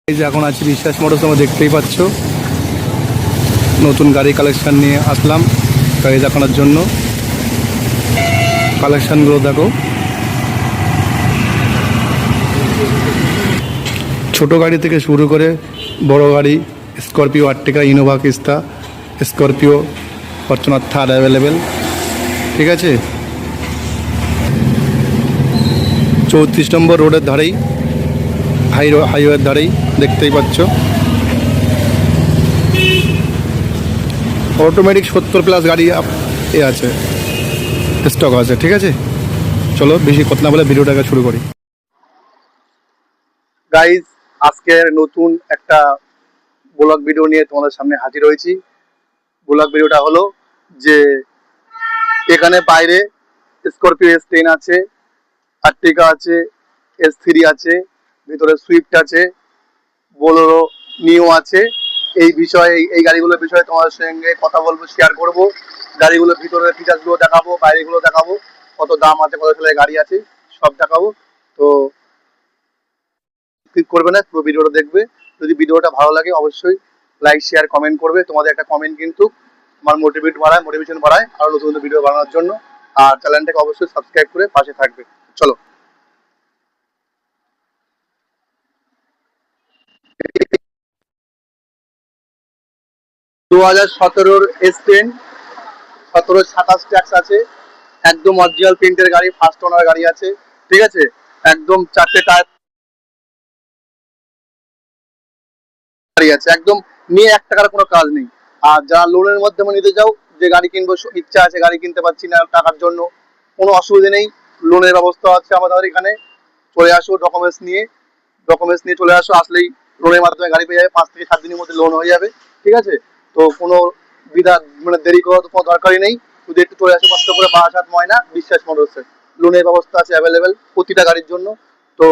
এই যে এখন আছি বিশ্বাস মোটরস, তোমরা দেখতেই পাচ্ছ নতুন গাড়ি কালেকশন নিয়ে আসলাম গাড়ি দেখানোর জন্য। কালেকশনগুলো দেখো, ছোট গাড়ি থেকে শুরু করে বড় গাড়ি, Scorpio, Ertiga, Innova, Crysta, Scorpio, Fortuner Thar available. ঠিক আছে, 34 নম্বর রোডের ধারেই, হাইওয়ের ধারেই দেখতেই পাচ্ছ। অটোমেটিক 70+ গাড়ি এ আছে, স্টক আছে। ঠিক আছে, চলো বেশি কথা না বলে ভিডিওটাকে শুরু করি। গাইজ, আজকে নতুন একটা ব্লগ ভিডিও নিয়ে তোমাদের সামনে হাজির হয়েছি। ব্লগ ভিডিওটা হলো যে এখানে বাইরে স্করপিও S10 আছে, আর্টিকা আছে, S3 আছে, ভিতরে সুইফট আছে, বোলেরো নিও আছে। এই বিষয়ে, এই গাড়িগুলোর বিষয়ে তোমাদের সঙ্গে কথা বলবো, শেয়ার করব। গাড়িগুলোর ভিতরের ফিচার্সগুলো দেখাবো, বাইরেগুলো দেখাবো, কত দাম আছে, কত সালের গাড়ি আছে, সব দেখাবো। তো ক্লিক করবে না, পুরো ভিডিওটা দেখবে। যদি ভিডিওটা ভালো লাগে অবশ্যই লাইক, শেয়ার, কমেন্ট করবে। তোমাদের একটা কমেন্ট কিন্তু আমার মোটিভেশন বাড়ায় আরো নতুন নতুন ভিডিও বানানোর জন্য। আর চ্যানেলটাকে অবশ্যই সাবস্ক্রাইব করে পাশে থাকবে। চলো, 2017-র S10, 17-27 ট্যাক্স আছে, একদম অরিজিনাল প্রিন্টের গাড়ি, ফার্স্ট ওনার গাড়ি আছে। ঠিক আছে, একদম 4টে টায়ার গাড়ি আছে, একদম নিয়ে 1 টাকার কোনো কাজ নেই। আর যারা লোনের মাধ্যমে নিতে চাও, যে গাড়ি কিনবো ইচ্ছা আছে, গাড়ি কিনতে পারছি না টাকার জন্য, কোনো অসুবিধা নেই, লোনের ব্যবস্থা আছে আমাদের এখানে। চলে আসো ডকুমেন্টস নিয়ে চলে আসো, আসলেই লোনের মাধ্যমে গাড়ি পেয়ে যাবে। 5 থেকে 7 দিনের মধ্যে লোন হয়ে যাবে। ঠিক আছে, তো কোনো দেরি করার কোনো দরকারই নেই। শুধু একটু চলে আসো কষ্ট করে, বারাসাত ময়না বিশ্বাস মোটরসে। লোনের ব্যবস্থা আছে অ্যাভেলেবেল প্রতিটা গাড়ির জন্য। তো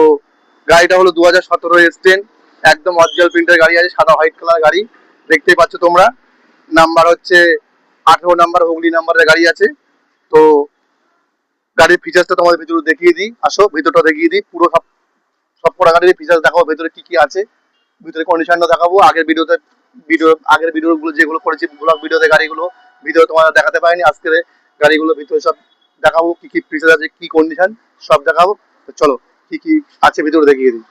গাড়িটা হলো 2017 S10, একদম অরিজিনাল প্রিন্টের গাড়ি আছে, সাদা হোয়াইট কালার গাড়ি। দেখতেই পাচ্ছ তোমরা, নাম্বার হচ্ছে 18 নাম্বার, হুগলি নাম্বারের গাড়ি আছে। তো গাড়ির ফিচার্সটা তোমাদের ভিতরে দেখিয়ে দিই, আসো ভিতরটা দেখিয়ে দিই। পুরো সবকটা গাড়ির ফিচার্স দেখাবো, ভেতরে কি কি আছে, ভিতরে কন্ডিশনটা দেখাবো। আগের ভিডিওগুলো যেগুলো করেছি ব্লগ ভিডিওতে, গাড়িগুলো ভিডিও তোমাদের দেখাতে পারিনি। আজকের গাড়িগুলো ভিতরে সব দেখাবো, কি কি ফিচার আছে, কি কন্ডিশন, সব দেখাবো। তো চলো কি কি আছে ভিতরে দেখিয়ে দিই।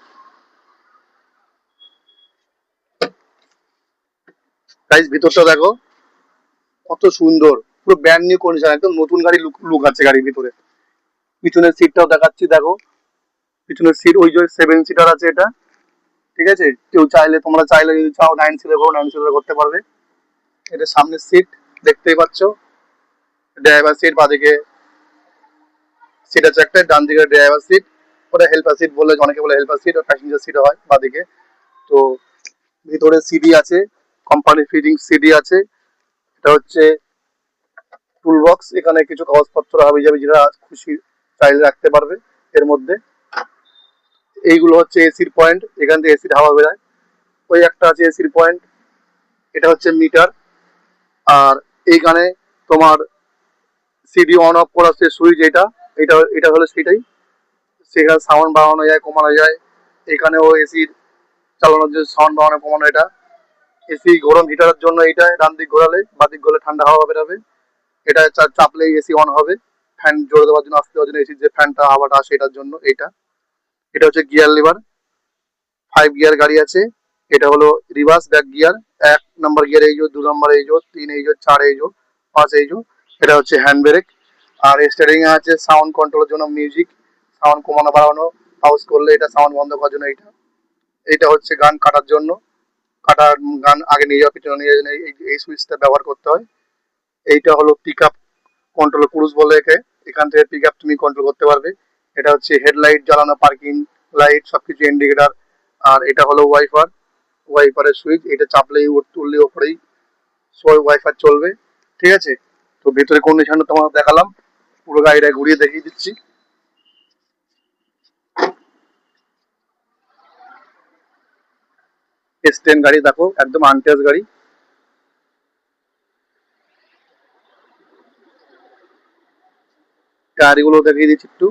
গাইস, ভিতরটা দেখো কত সুন্দর, পুরো ব্র্যান্ড নিউ কন্ডিশন, একদম নতুন গাড়ি লুক আছে গাড়ির ভিতরে। পিছনের সিটটাও দেখাচ্ছি, দেখো পিছনের সিট, ওই যে 7 সিটার আছে এটা। ঠিক আছে, তোমরা চাইলে যদি চাও 9 সিটার করো, 9 সিটার করতে পারবে। এটা সামনের সিট দেখতেই পাচ্ছ, ড্রাইভার সিট, বাঁদিকে সিট আছে একটা, ডান দিকে ড্রাইভার সিট, ওটা হেল্পার সিট বলে, অনেকে বলে হেল্পার সিট, আর প্যাসেঞ্জার সিট হয় বাঁদিকে। তো ভিতরে সিডি আছে, কোম্পানি ফিটিং সিডি আছে। এটা হচ্ছে টুল বক্স, এখানে কিছু কাগজপত্র হাবি যাবে, যেটা খুশি চাইলে রাখতে পারবে এর মধ্যে। এইগুলো হচ্ছে এসির পয়েন্ট, এখান থেকে এসির হাওয়া বেরোয়। ওই একটা আছে এসির পয়েন্ট, এটা হচ্ছে মিটার। আর এইখানে তোমার সিডি অন অফ করার যে সুইচ, এটা এটা এটা হলো সেটাই। সেখানে সাউন্ড বাড়ানো যায়, কমানো যায়। এখানেও এসির চালানোর জন্য সাউন্ড বাড়ানো কমানো, এটা এসি গরম হিটারের জন্য। এইটা ডান দিক ঘোরালে, বাদিক ঘোরালে ঠান্ডা হাওয়া বেরোবে। এটা চাপলেই এসি অন হবে, ফ্যান জোরে দেওয়ার জন্য, আসতে দেওয়ার জন্য, এসির যে ফ্যানটা হাওয়াটা আসে এটার জন্য এইটা। এটা হচ্ছে গিয়ার লিভার, 5 গিয়ার গাড়ি আছে। এটা হলো রিভার্স ব্যাক গিয়ার, 1 নম্বর গিয়ার এই যে, 2 নম্বর এই যে, 3 এই যে, 4 এই যে, 5 এই যে। এটা হচ্ছে হ্যান্ড ব্রেক। আর স্টারিং এ আছে সাউন্ড কন্ট্রোলের জন্য মিউজিক, সাউন্ড কমানো বাড়ানো, পাউজ করলে এটা সাউন্ড বন্ধ করার জন্য এইটা। এটা হচ্ছে গান কাটার জন্য, কাটার গান আগে নিয়ে যাওয়া পিছনে নিয়ে যাওয়া, এই সুইচটা ব্যবহার করতে হয়। এইটা হলো পিক আপ কন্ট্রোল, ক্রুজ বলে একে, এখান থেকে পিক আপ তুমি কন্ট্রোল করতে পারবে। এটা হচ্ছে হেডলাইট জ্বালানো, পার্কিং লাইট, সবকিছু ইন্ডিকেটার। আর এটা হলো ওয়াইপারের সুইচ, এটা চাপলেই তুললে ওপরেই সবাই ওয়াইফাই চলবে। ঠিক আছে, তো ভেতরে কন্ডিশনটা তোমার দেখালাম, পুরো গাড়িটা ঘুরিয়ে দেখিয়ে দিচ্ছি। S10 গাড়ি দেখো, একদম আনটেস্ট গাড়ি। গাড়িগুলো দেখিয়ে দিচ্ছি একটু।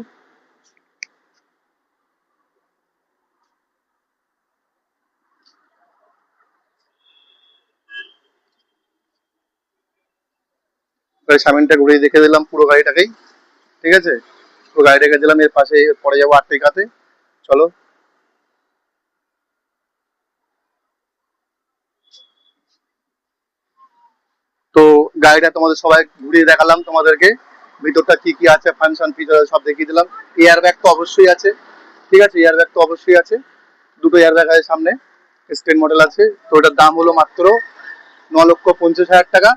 গাড়ির সামনেটা ঘুরিয়ে দেখে দিলাম পুরো গাড়িটাকেই, ঠিক আছে। পুরো গাড়ি রেখে দিলাম, এর পাশে পরে যাবো আর্টিকাতে। চলো। তো গাড়িটা তোমাদের সবাই ঘুরিয়ে দেখালাম তোমাদেরকে, ভিতরটা কি কি আছে, ফাংশন ফিচার সব দেখিয়ে দিলাম। এয়ার ব্যাগ তো অবশ্যই আছে, ঠিক আছে, এয়ার ব্যাগ তো অবশ্যই আছে, দুটো এয়ার ব্যাগ আছে সামনে, স্টেন মডেল আছে। তো ওটার দাম হলো মাত্র 9,50,000 টাকা।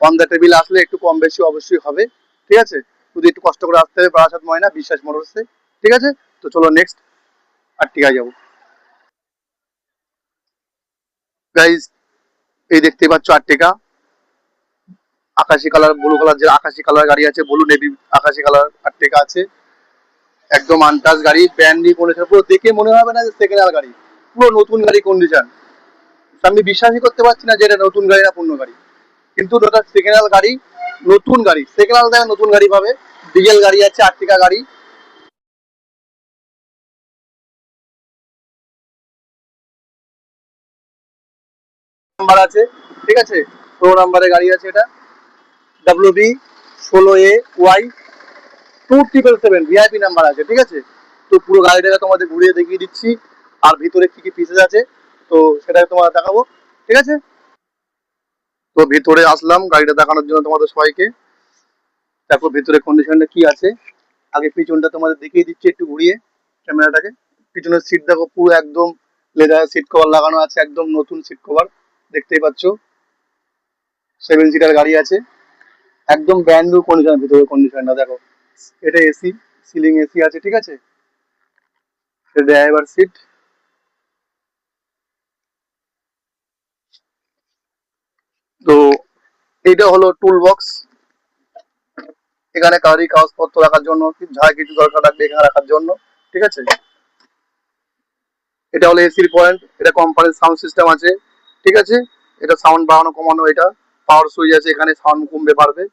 অন দ্য টেবিল আসলে একটু কম বেশি অবশ্যই হবে, ঠিক আছে। যদি একটু কষ্ট করে আসতে হবে বারাসাত ময়না বিশ্বাস মোটরসে, ঠিক আছে। তো চলো নেক্সট আর্টিকায় যাবো। গাইজ এই দেখতে পাচ্ছ আর্টিকা, আকাশি কালার ব্লু কালার, যে আকাশি কালার গাড়ি আছে, ব্লু নেভি আকাশি কালার আর্টিকা আছে। একদম আনটাচ গাড়ি, ব্র্যান্ড নিউ কন্ডিশন, পুরো দেখে মনে হবে না যে সেকেন্ড হ্যান্ড গাড়ি, পুরো নতুন গাড়ি কন্ডিশন। আমি বিশ্বাসই করতে পারছি না যে এটা নতুন গাড়ি না পুরনো গাড়ি, কিন্তু ওটা সেকেন্ড হ্যান্ড গাড়ি, নতুন গাড়ি, সেকেন্ড হ্যান্ড থেকে নতুন গাড়ি পাবে। ডিজেল গাড়ি আছে, আর্টিকা গাড়ি নাম্বার আছে, ঠিক আছে, 16 নম্বরের গাড়ি আছে এটা, WB16A Y 2777 ভিআইপি নাম্বার আছে, ঠিক আছে। তো পুরো গাড়িটাকে তোমাদের ঘুরিয়ে দেখিয়ে দিচ্ছি, আর ভিতরে কি কি পিসেস আছে তো সেটা তোমাদের দেখাবো, ঠিক আছে। তো ভিতরে আসলাম গাড়িটা দেখানোর জন্য তোমাদের সবাইকে। দেখো ভিতরে কন্ডিশনটা কি আছে, আগে পিছনটা তোমাদের দেখিয়ে দিচ্ছি একটু ঘুরিয়ে ক্যামেরাটাকে। পিছনের সিট দেখো পুরো একদম লেদার সিট কভার লাগানো আছে, একদম নতুন সিট কভার, দেখতেই পাচ্ছ। 7 সিটার গাড়ি আছে, একদম ব্র্যান্ড নিউ কন্ডিশন, ভিতরে কন্ডিশনটা দেখো। এটা এসি, সিলিং এসি আছে, ঠিক আছে। ড্রাইভার সিট, তো এইটা হলো টুল বক্স, এখানে গাড়ি কাগজপত্র রাখার জন্য, যা কিছু দরকার লাগবে এখানে রাখার জন্য, ঠিক আছে। এটা হলো এসির পয়েন্ট, এটা কোম্পানির সাউন্ড সিস্টেম আছে, ঠিক আছে। এটা সাউন্ড বাড়ানো কমানো, এটা পাওয়ার সুইচ আছে, এখানে সাউন্ড কমবে বাড়বে,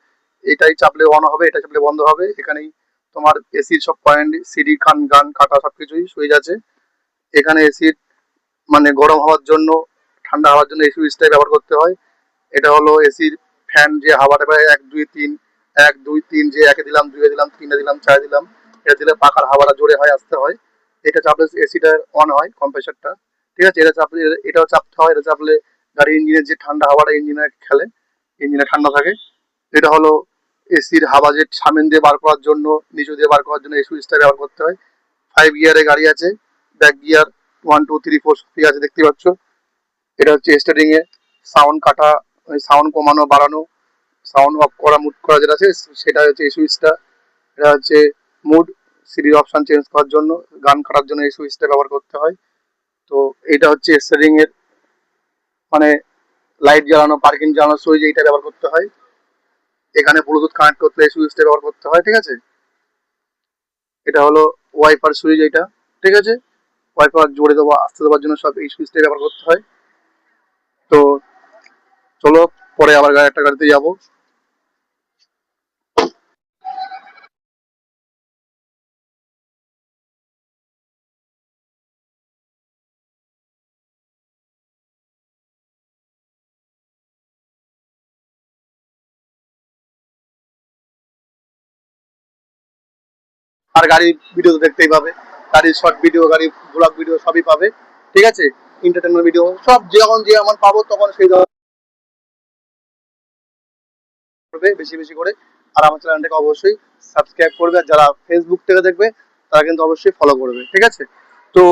এটাই চাপলে অন হবে, এটা চাপলে বন্ধ হবে। এখানেই তোমার এসির সব পয়েন্ট, সিডি খান গান কাটা সবকিছুই সুইচ আছে। এখানে এসির মানে গরম হওয়ার জন্য, ঠান্ডা হওয়ার জন্য এই সুইচটাই ব্যবহার করতে হয়। এটা হলো এসির ফ্যান, যে হাওয়াটা বের 1 2 3, 1 2 3, যে একে দিলাম, দুয়ে দিলাম, তিনে দিলাম, চারে দিলাম, এটা দিলে পাখার হাওয়াটা জোরে হয়, আসতে হয়। এটা চাপলে এসিটা অন হয়, কম্প্রেসারটা, ঠিক আছে। এটা চাপলে, এটাও চাপতে হয়, এটা চাপলে গাড়ির ইঞ্জিনের যে ঠান্ডা হাওয়াটা ইঞ্জিনে খেলে, ইঞ্জিনে ঠান্ডা থাকে। এটা হলো এসির হাওয়া যে সামনে দিয়ে বার করার জন্য, নিচু দিয়ে বার করার জন্য এই সুইচটা ব্যবহার করতে হয়। 5 গিয়ারের গাড়ি আছে, ব্যাক গিয়ার 1 2 3 4 ঠিক আছে, দেখতে পাচ্ছ। এটা হচ্ছে স্টার্টিং এ সাউন্ড কাটা, সাউন্ড কমানো বাড়ানো, সাউন্ড অফ করা, মুড করা যেটা আছে সেটা হচ্ছে এই সুইচটা। এটা হচ্ছে মুড, সিডির অপশন চেঞ্জ করার জন্য, গান কাটার জন্য এই সুইচটা ব্যবহার করতে হয়। তো এটা হচ্ছে স্টারিং এর মানে লাইট জ্বালানো, পার্কিং জ্বালানো সুইচ, এইটা ব্যবহার করতে হয়। এখানে ব্লুটুথ কানেক্ট করতে এই সুইচটা ব্যবহার করতে হয়, ঠিক আছে। এটা হলো ওয়াইপার সুইচ, এইটা, ঠিক আছে। ওয়াইপার জোরে দেবো আসতে দেওয়ার জন্য সব এই সুইচটা ব্যবহার করতে হয়। তো চলো পরে আবার একটা গাড়িতে যাবো। আর গাড়ির ভিডিও তো দেখতেই পাবে, গাড়ির শর্ট ভিডিও, গাড়ির ব্লগ ভিডিও সবই পাবে, ঠিক আছে। এন্টারটেনমেন্ট ভিডিও সব যখন যে আমার পাবো তখন সেই করবে বেশি বেশি করে। আর আমার চ্যানেলটাকে অবশ্যই সাবস্ক্রাইব করবে, আর যারা ফেসবুক থেকে দেখবে তারা কিন্তু অবশ্যই ফলো করবে, ঠিক আছে। তো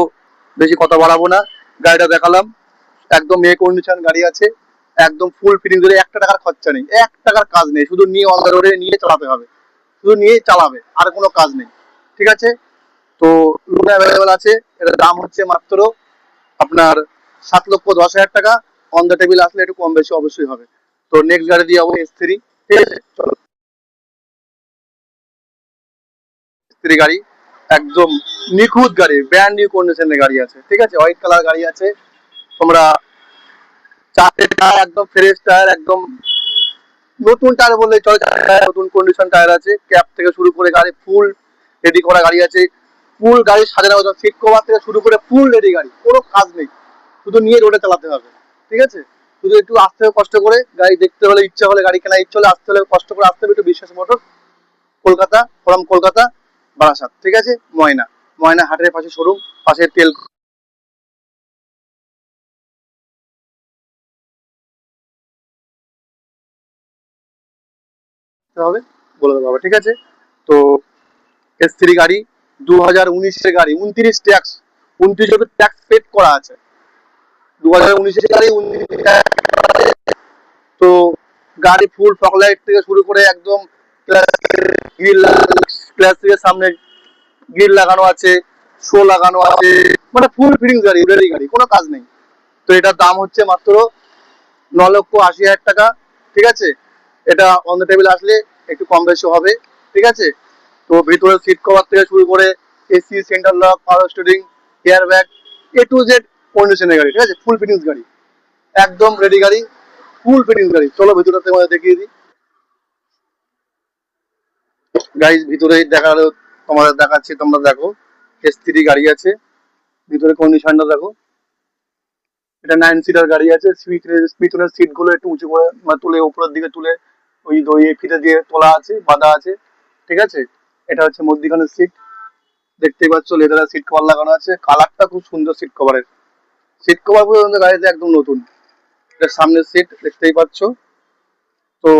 বেশি কথা বাড়াবো না, গাড়িটা দেখালাম, একদম এ কন্ডিশন গাড়ি আছে, একদম ফুল ফিটিং ধরে, 1 টাকার খরচা নেই, 1 টাকার কাজ নেই, শুধু নিয়ে অন দ্য রোডে নিয়ে চালাতে হবে, শুধু নিয়ে চালাবে, আর কোনো কাজ নেই, ঠিক আছে। তো লোন অ্যাভেলেবেল আছে, এটার দাম হচ্ছে মাত্র আপনার 7,10,000 টাকা। অন দ্য টেবিল আসলে একটু কম বেশি অবশ্যই হবে। তো নেক্সট গাড়ি দিয়ে যাবো S3, ঠিক আছে, চলো। S3 গাড়ি একদম নিখুঁত গাড়ি, ব্র্যান্ড নিউ কন্ডিশনের গাড়ি আছে, ঠিক আছে, হোয়াইট কালার গাড়ি আছে। তোমরা চারটে টায়ার একদম ফ্রেশ টায়ার, একদম নতুন টায়ার বললে চলে, নতুন কন্ডিশন টায়ার আছে, ক্যাপ থেকে শুরু করে গাড়ি ফুল রেডি করা গাড়ি আছে, ফুল গাড়ি সাজানো, সিট কভার থেকে শুরু করে ফুল রেডি গাড়ি, কোনো কাজ নেই, শুধু নিয়ে রোডে চালাতে হবে, ঠিক আছে। শুধু একটু আসতে হবে কষ্ট করে, গাড়ি দেখতে হলে, ইচ্ছা হলে, গাড়ি কেনার ইচ্ছা হলে আসতে হলে কষ্ট করে আসতে হবে একটু বিশ্বাস মোটর, কলকাতা, ফ্রম কলকাতা, বারাসাত, ঠিক আছে? ময়না, ময়না হাটের পাশে শোরুম, পাশে তেল হবে, বলে দেবো হবে, ঠিক আছে? তো S3 গাড়ি, 2019-এর গাড়ি, 29 ট্যাক্স, 29 ট্যাক্স পেড করা আছে, 2019-এর গাড়ি 29 তো গাড়ি ফুল ফগলাইট থেকে শুরু করে একদম গ্রিল, ক্লাস থেকে সামনে গ্রিল লাগানো আছে, শো লাগানো আছে, মানে ফুল ফিটিংস গাড়ি, রেডি গাড়ি, কোনো কাজ নেই। তো এটার দাম হচ্ছে মাত্র 9,80,000 টাকা, ঠিক আছে? এটা অন দ্য টেবিল আসলে একটু কম বেশি হবে, ঠিক আছে? তো ভিতরে সিট কভার থেকে শুরু করে AC, central lock, power steering, air bag, A to Z কন্ডিশনের গাড়ি, ঠিক আছে? ফুল ফিটিংস গাড়ি, একদম রেডি গাড়ি, ফুল ফিটিংস গাড়ি। চলো ভিতরে তোমাদের দেখিয়ে দিই। গাইজ ভিতরে দেখালো, তোমাদের দেখাচ্ছি, তোমরা দেখো। S3 গাড়ি আছে, ভিতরে কন্ডিশনটা দেখো। এটা 9 সিটার গাড়ি আছে, পিছনের সিট গুলো একটু উঁচু করে মানে তুলে উপরের দিকে তুলে ওই দড়ি ফিতে দিয়ে তোলা আছে, বাঁধা আছে, ঠিক আছে? এটা হচ্ছে মধ্যিখানের সিট, দেখতেই পাচ্ছ লেদারের সিট কভার লাগানো আছে, কালারটা খুব সুন্দর সিট কভারের। সিট কভার পর্যন্ত গাড়িতে একদম নতুন। এটা সামনের সিট দেখতেই পাচ্ছ। তো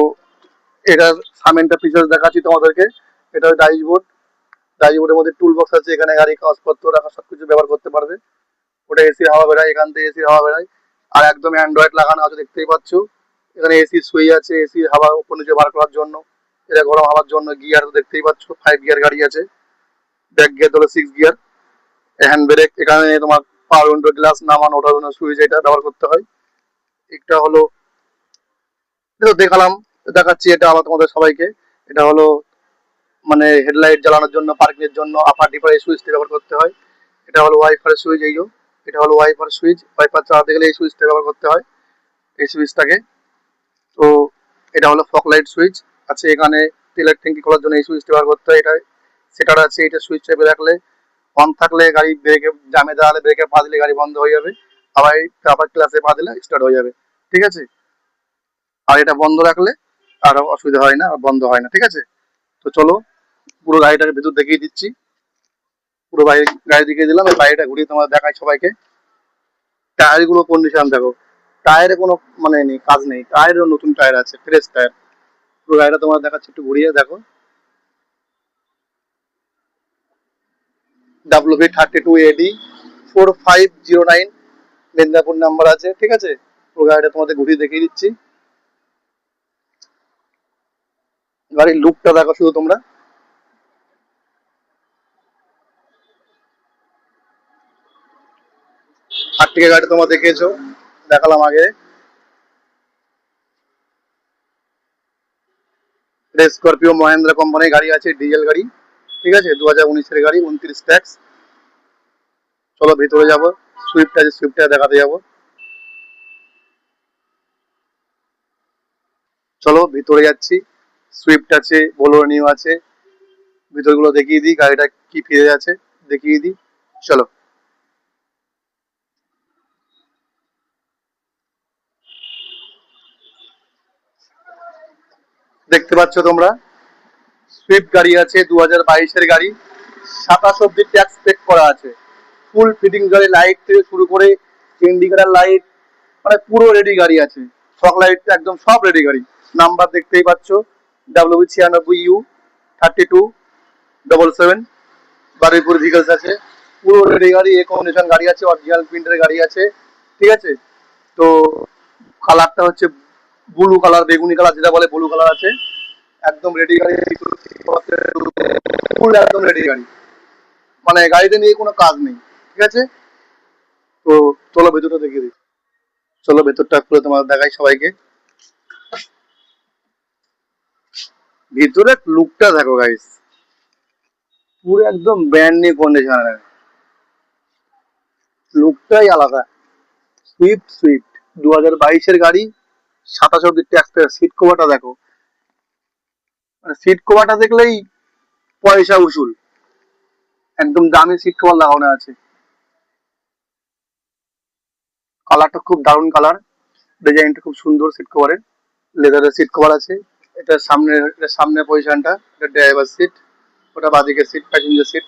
এটার সামনেটা ফিচার্স দেখাচ্ছি তোমাদেরকে। এটা ড্যাশবোর্ড, ড্যাশবোর্ডের মধ্যে টুল বক্স আছে, এখানে গাড়ি কাগজপত্র রাখা সবকিছু ব্যবহার করতে পারবে। ওটা এসির হাওয়া বেড়ায়, এখান থেকে এসির হাওয়া বেড়ায়। আর একদম অ্যান্ড্রয়েড লাগানো আছে, দেখতেই পাচ্ছ। এখানে এসি সুইচ আছে, এসির হাওয়া উপর নিচে বার করার জন্য, এটা গরম হওয়ার জন্য। গিয়ার দেখতেই পাচ্ছ, 5 গিয়ার গাড়ি আছে। ব্যাক গিয়ার হলো 6 গিয়ার। হ্যান্ড ব্রেক, এখানে তোমার পাওয়ার উইন্ডো গ্লাস নামানো ওঠার জন্য সুইচ এটা ব্যবহার করতে হয়। এটা হলো, এটা দেখালাম, দেখাচ্ছি এটা আবার তোমাদের সবাইকে। এটা হলো মানে হেডলাইট জ্বালানোর জন্য, পার্কিং এর জন্য আপার ডিপার এই সুইচটা ব্যবহার করতে হয়। এটা হলো ওয়াইফার সুইচ, এইও এটা হলো ওয়াইফার সুইচ, ওয়াইফার চালাতে গেলে এই সুইচটা ব্যবহার করতে হয়, এই সুইচটাকে। তো এটা হলো ফগ লাইট সুইচ আছে, এখানে তেলের ট্যাঙ্কি খোলার জন্য এই সুইচটা ব্যবহার করতে হয়। এটা সেটার আছে, এটা সুইচ চেপে রাখলে অন থাকলে গাড়ি ব্রেকে জামে দাঁড়ালে ব্রেকে পা দিলে গাড়ি বন্ধ হয়ে যাবে, আবার আবার ক্লাসে পা দিলে স্টার্ট হয়ে যাবে, ঠিক আছে? আর এটা বন্ধ রাখলে আর অসুবিধা হয় না, আর বন্ধ হয় না, ঠিক আছে? তো চলো পুরো গাড়িটাকে ভেতর দেখিয়ে দিচ্ছি। পুরো গাড়ি দেখিয়ে দিলাম, এই গাড়িটা ঘুরিয়ে তোমার দেখাই সবাইকে। টায়ার গুলো কন্ডিশন দেখো, টায়ারে কোনো মানে নেই, কাজ নেই, টায়ারেরও নতুন টায়ার আছে, ফ্রেশ টায়ার। পুরো গাড়িটা তোমার দেখাচ্ছি, একটু ঘুরিয়ে দেখো। WV32AD 4509 মেদিনীপুর নাম্বার আছে, ঠিক আছে? পুরো গাড়িটা তোমাদের ঘুরিয়ে দেখিয়ে দিচ্ছি। গাড়ির লুকটা দেখো শুধু তোমরা। হাত থেকে গাড়ি তোমরা দেখিয়েছো, দেখালাম আগে। স্করপিও মহেন্দ্রা কোম্পানির গাড়ি আছে, ডিজেল গাড়ি, ঠিক আছে? 2019-এর গাড়ি, 29 ট্যাক্স। চলো ভিতরে যাবো, সুইফট আছে, সুইফটটা দেখাতে যাবো। চলো ভিতরে যাচ্ছি। সুইফট আছে, বোলেরো নিউ আছে, ভিতরগুলো দেখিয়ে দিই, গাড়িটা কি ফিরে আছে দেখিয়ে দিই, চলো। দেখতে পাচ্ছ তোমরা, সুইফট গাড়ি আছে, 2022-এর গাড়ি, 27 অব্দি ট্যাক্স পেড করা আছে। ফুল ফিটিং গাড়ি, লাইট থেকে শুরু করে ইন্ডিকেটার লাইট, মানে পুরো রেডি গাড়ি আছে। ফগ লাইট একদম সব রেডি গাড়ি। নাম্বার দেখতেই পাচ্ছ, WB96U3277, বারুইপুর ভিকেলস আছে। পুরো রেডি গাড়ি, এ কন্ডিশন গাড়ি আছে, অরিজিনাল প্রিন্টের গাড়ি আছে, ঠিক আছে? তো কালারটা হচ্ছে ব্লু কালার, বেগুনি কালার যেটা বলে, ব্লু কালার আছে। একদম রেডি গাড়ি, ফুল একদম রেডি গাড়ি, মানে গাড়িটা নিয়ে কোনো কাজ নেই, ঠিক আছে? তো চলো ভেতরটা দেখিয়ে দিই। চলো ভেতরটা খুলে তোমার দেখাই সবাইকে। ভিতরের লুকটা দেখো গাইস, পুরো একদম ব্র্যান্ড নিউ কন্ডিশনের, লুকটাই আলাদা। সুইফট, সুইফট 2022-এর গাড়ি, 27 অব্দি ট্যাক্স। সিট কভারটা দেখো, মানে সিট কভারটা দেখলেই পয়সা উসুল, একদম দামি সিট কভার লাগানো আছে। কালারটা খুব দারুণ কালার, ডিজাইনটা খুব সুন্দর সিট কভারের, লেদারের সিট কভার আছে। এটা সামনের পজিশনটা, এটা ড্রাইভার সিট, ওটা বাঁদিকের সিট প্যাসেঞ্জার সিট।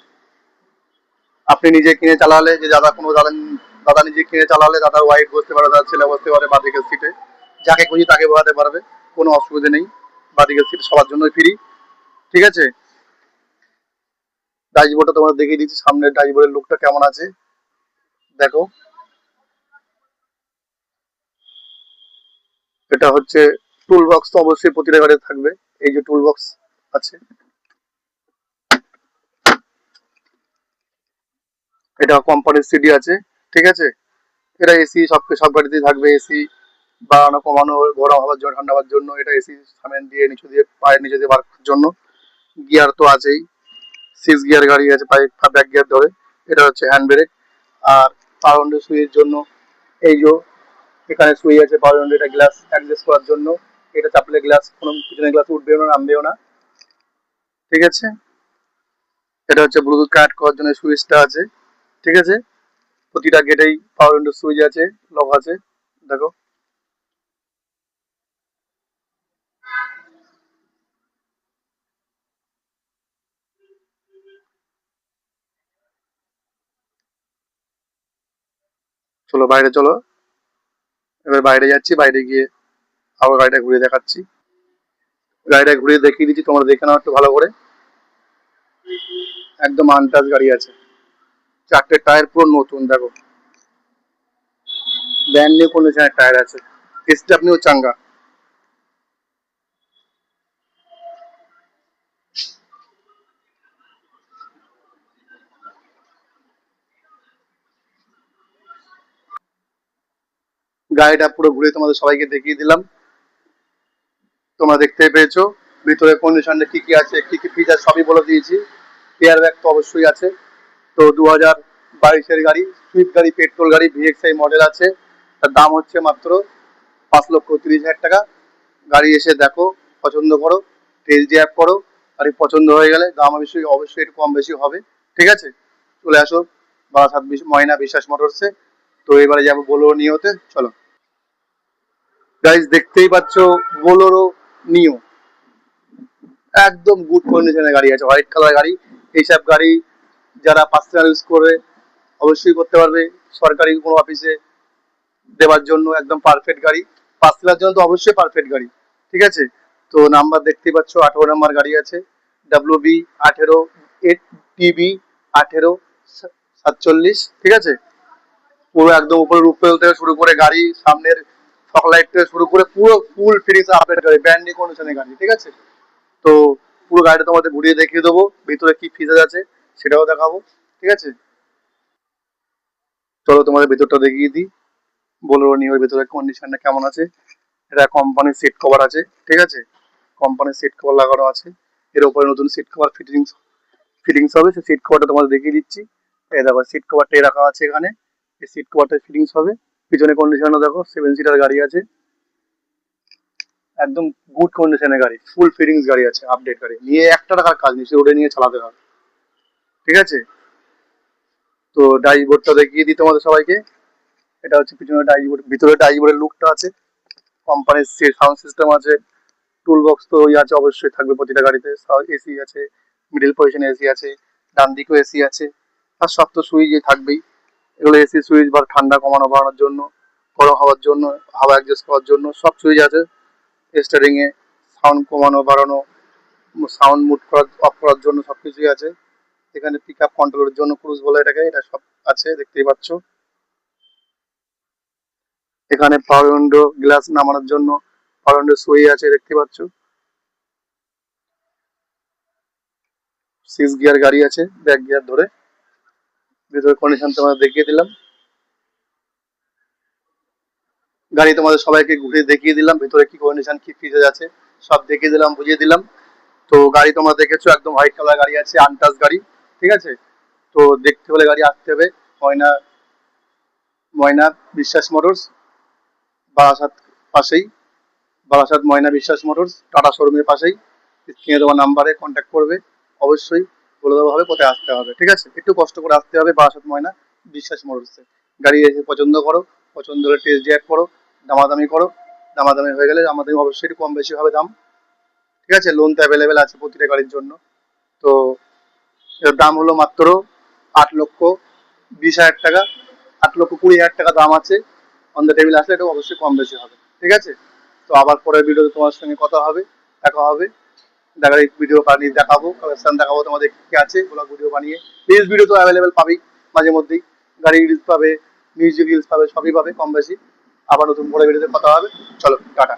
আপনি নিজে কিনে চালালে, যে দাদা নিজে কিনে চালালে দাদার ওয়াইফ বসতে পারে, দাদার ছেলে বসতে পারে বাঁদিকের সিটে, যাকে খুঁজি তাকে বসাতে পারবে, কোনো অসুবিধা নেই। বাঁদিকের সিট সবার জন্য ফ্রি, ঠিক আছে। ড্যাশবোর্ডটা তোমাদের দেখিয়ে দিচ্ছি, সামনের ড্যাশবোর্ডের লুকটা কেমন আছে দেখো। এটা হচ্ছে টুল বক্স, তো অবশ্যই প্রতিটা গাড়ি থাকবে, এই যে টুল বক্স আছে। এটা কোম্পানির সিডি আছে, ঠিক আছে। এটা এসি, সব গাড়িতেই থাকবে এসি, বাড়ানো কমানো, গরম হওয়ার জন্য, ঠান্ডা হওয়ার জন্য। এটা এসি সামনে দিয়ে নিচু দিয়ে পায়ের নিচে দিয়ে বার করার জন্য। গিয়ার তো আছেই, 6 গিয়ার গাড়ি আছে, ব্যাক গিয়ার ধরে। এটা হচ্ছে হ্যান্ড ব্রেক। আর পাওয়ার উইন্ডো সুইচের জন্য এই যে এখানে সুইচ আছে পাওয়ার উইন্ডো, এটা গ্লাস অ্যাডজাস্ট করার জন্য। এটা চাপলে গ্লাস, কোনো পিছনে গ্লাস উঠবেও না, নামবেও না, ঠিক আছে। এটা হচ্ছে ব্লুটুথ কানেক্ট করার জন্য সুইচটা আছে, ঠিক আছে। প্রতিটা গেটেই পাওয়ার উইন্ডো সুইচ আছে, লক আছে, দেখো। চলো বাইরে চলো, এবার বাইরে যাচ্ছি, বাইরে গিয়ে আবার গাড়িটা ঘুরিয়ে দেখাচ্ছি। গাড়িটা ঘুরিয়ে দেখিয়ে দিচ্ছি, তোমরা দেখে নাও একটু ভালো করে। একদম আনটাচ গাড়ি আছে, 4টে টায়ার পুরো নতুন দেখো, ব্র্যান্ড নিউ কন্ডিশনের টায়ার আছে, স্টেপনিও চাঙ্গা। গাড়িটা পুরো ঘুরে তোমাদের সবাইকে দেখিয়ে দিলাম, তোমরা দেখতে পেয়েছো। ভিতরে কন্ডিশনে কি কি আছে, কি কি ফিচার সবই বলে দিয়েছি। এয়ার ব্যাগ তো অবশ্যই আছে। তো 2022-এর গাড়ি, সুইফট গাড়ি, পেট্রোল গাড়ি, ভিএক্সআই মডেল আছে। তার দাম হচ্ছে মাত্র 5,30,000 টাকা। গাড়ি এসে দেখো, পছন্দ করো, টেস্ট ড্রাইভ করো। গাড়ি পছন্দ হয়ে গেলে দাম অবশ্যই অবশ্যই একটু কম বেশি হবে, ঠিক আছে। চলে আসো বারাসাত ময়না বিশ্বাস মোটরসে। তো এবারে যাবো বোলেরো নিওতে, চলো। গাইজ দেখতেই পাচ্ছ বোলেরো নিও, একদম গুড কন্ডিশনের গাড়ি আছে, হোয়াইট কালার গাড়ি। এইসব গাড়ি যারা পার্সোনাল ইউজ করবে অবশ্যই করতে পারবে, সরকারি কোনো অফিসে দেওয়ার জন্য একদম পারফেক্ট গাড়ি, পার্সোনাল জন্য তো অবশ্যই পারফেক্ট গাড়ি, ঠিক আছে। তো নাম্বার দেখতেই পাচ্ছ, 18 নাম্বার গাড়ি আছে, WB18 TB1847, ঠিক আছে। পুরো একদম উপরে রূপেল থেকে শুরু করে গাড়ি, সামনের ফগ লাইট থেকে শুরু করে পুরো ফুল ফিনিশ আপডেট গাড়ি, ব্র্যান্ড নিউ কন্ডিশনের গাড়ি, ঠিক আছে। তো পুরো গাড়িটা তোমাদের ঘুরিয়ে দেখিয়ে দেবো, ভিতরে কি ফিচার আছে সেটাও দেখাবো, ঠিক আছে। চলো তোমাদের ভিতরটা দেখিয়ে দিই, বোলেরো নিওর ভিতরে কন্ডিশনটা কেমন আছে। এটা কোম্পানির সিট কভার আছে, ঠিক আছে, কোম্পানির সিট কভার লাগানো আছে। এর উপরে নতুন সিট কভার ফিটিংস হবে, সেই সিট কভারটা তোমাদের দেখিয়ে দিচ্ছি। এই দেখো সিট কভারটা রাখা আছে এখানে, এই সিট কভারটা ফিটিংস হবে। পিছনে কন্ডিশনটা দেখো, 7 সিটার গাড়ি আছে, একদম গুড কন্ডিশনের গাড়ি, ফুল ফিটিংস গাড়ি আছে, আপডেট গাড়ি, নিয়ে একটা টাকার কাজ নেই, রোডে নিয়ে চালাতে হবে, ঠিক আছে। তো ড্যাশবোর্ডটা দেখিয়ে দিই তোমাদের সবাইকে। এটা হচ্ছে পিছনে ড্যাশবোর্ড, ভিতরে ড্যাশবোর্ডের লুকটা আছে। কোম্পানির সাউন্ড সিস্টেম আছে, টুল বক্স তো ওই আছে, অবশ্যই থাকবে প্রতিটা গাড়িতে। এসি আছে, মিডিল পজিশনে এসি আছে, ডান দিকেও এসি আছে। আর সব তো সুইচ থাকবেই, এগুলো এসি সুইচ বা ঠান্ডা কমানো বাড়ানোর জন্য, গরম হওয়ার জন্য, হাওয়া অ্যাডজাস্ট করার জন্য সব সুইচ আছে। স্টারিং এ সাউন্ড কমানো বাড়ানো, সাউন্ড মুড করার অফ করার জন্য সবকিছুই আছে। এখানে পিক আপ কন্ট্রোলের জন্য ক্রুজ বলে এটাকে, এটা সব আছে দেখতেই পাচ্ছ। এখানে পাওয়ার উইন্ডো গ্লাস নামানোর জন্য পাওয়ার উইন্ডো সুইচ আছে, দেখতে পাচ্ছ। 6 গিয়ার গাড়ি আছে, ব্যাক গিয়ার ধরে। ভিতরে কন্ডিশন তোমাদের দেখিয়ে দিলাম, গাড়ি তোমাদের সবাইকে ঘুরে দেখিয়ে দিলাম, ভিতরে কি কন্ডিশন কি ফিচার আছে সব দেখিয়ে দিলাম, বুঝিয়ে দিলাম। তো গাড়ি তোমরা দেখেছো, একদম হোয়াইট কালার গাড়ি আছে, আনটাচ গাড়ি, ঠিক আছে। তো দেখতে হলে গাড়ি আসতে হবে ময়না ময়না বিশ্বাস মোটরস, বারাসাত পাশেই, বারাসাত ময়না বিশ্বাস মোটরস টাটা শোরুমের পাশেই। স্ক্রিনে দেওয়া নাম্বারে কন্ট্যাক্ট করবে, অবশ্যই বলে দেওয়া হবে কোথায় আসতে হবে, ঠিক আছে। একটু কষ্ট করে আসতে হবে বারাসাত ময়না বিশ্বাস মোটরসে। গাড়ি এসে পছন্দ করো, পছন্দ হলে টেস্ট ড্রাইভ করো, দামাদামি করো, দামাদামি হয়ে গেলে আমাদের অবশ্যই একটু কম বেশি হবে দাম। ঠিক আছে, লোন তো অ্যাভেলেবেল আছে প্রতিটা গাড়ির জন্য। তো এর দাম হলো মাত্র 8,20,000 টাকা, 8,20,000 টাকা দাম আছে। অন দ্য টেবিল আসলে এটা অবশ্যই কম বেশি হবে। ঠিক আছে, তো আবার পরের ভিডিওতে তোমার সঙ্গে কথা হবে, দেখা হবে। গাড়ির ভিডিও বানিয়ে দেখাবো, কালেকশন দেখাবো তোমাদের কি কি আছে, ব্লগ ভিডিও বানিয়ে। রিলস ভিডিও তো অ্যাভেলেবেল পাবেই মাঝে মধ্যেই, গাড়ির রিলস পাবে, মিউজিক রিলস পাবে, সবই পাবে কম বেশি। আবার নতুন পরের ভিডিওতে কথা হবে। চলো টাটা।